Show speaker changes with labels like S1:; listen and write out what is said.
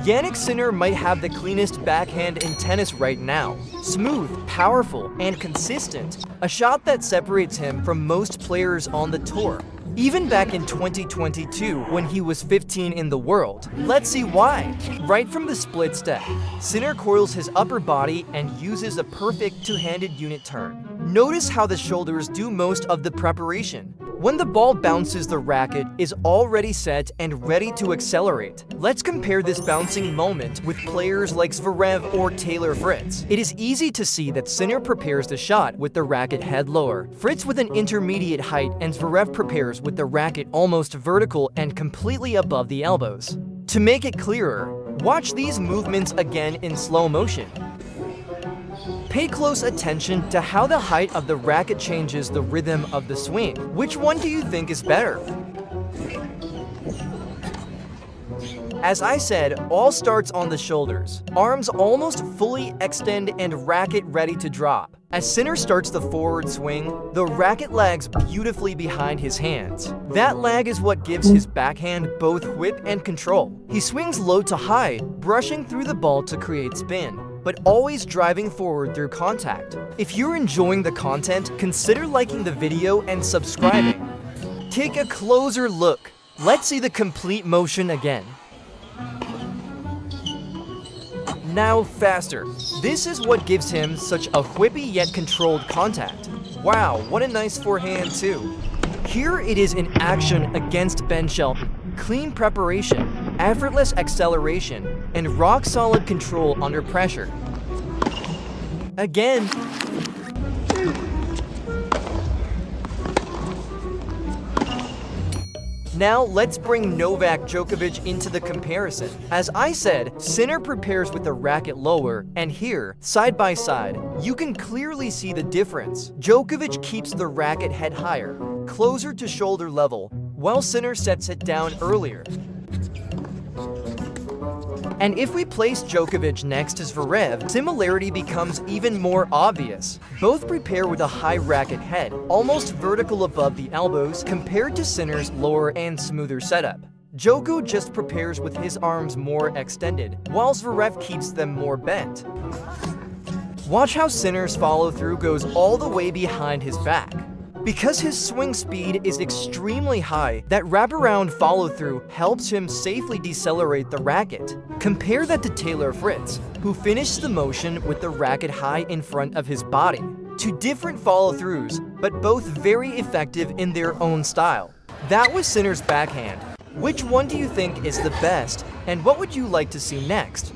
S1: Jannik Sinner might have the cleanest backhand in tennis right now. Smooth, powerful, and consistent. A shot that separates him from most players on the tour. Even back in 2022, when he was 15 in the world. Let's see why. Right from the split step, Sinner coils his upper body and uses a perfect two-handed unit turn. Notice how the shoulders do most of the preparation. When the ball bounces, the racket is already set and ready to accelerate. Let's compare this bouncing moment with players like Zverev or Fritz. It is easy to see that Sinner prepares the shot with the racket head lower, Fritz with an intermediate height, and Zverev prepares with the racket almost vertical and completely above the elbows. To make it clearer, watch these movements again in slow motion. Pay close attention to how the height of the racket changes the rhythm of the swing. Which one do you think is better? As I said, all starts on the shoulders. Arms almost fully extend and racket ready to drop. As Sinner starts the forward swing, the racket lags beautifully behind his hands. That lag is what gives his backhand both whip and control. He swings low to high, brushing through the ball to create spin, but always driving forward through contact. If you're enjoying the content, consider liking the video and subscribing. Take a closer look. Let's see the complete motion again. Now faster. This is what gives him such a whippy yet controlled contact. Wow, what a nice forehand too. Here it is in action against Ben Shelton. Clean preparation, effortless acceleration, and rock-solid control under pressure. Again. Now let's bring Novak Djokovic into the comparison. As I said, Sinner prepares with the racket lower, and here, side by side, you can clearly see the difference. Djokovic keeps the racket head higher, closer to shoulder level, while Sinner sets it down earlier. And if we place Djokovic next to Zverev, similarity becomes even more obvious. Both prepare with a high racket head, almost vertical above the elbows, compared to Sinner's lower and smoother setup. Djoko just prepares with his arms more extended, while Zverev keeps them more bent. Watch how Sinner's follow-through goes all the way behind his back. Because his swing speed is extremely high, that wraparound follow-through helps him safely decelerate the racket. Compare that to Fritz, who finished the motion with the racket high in front of his body. Two different follow-throughs, but both very effective in their own style. That was Sinner's backhand. Which one do you think is the best, and what would you like to see next?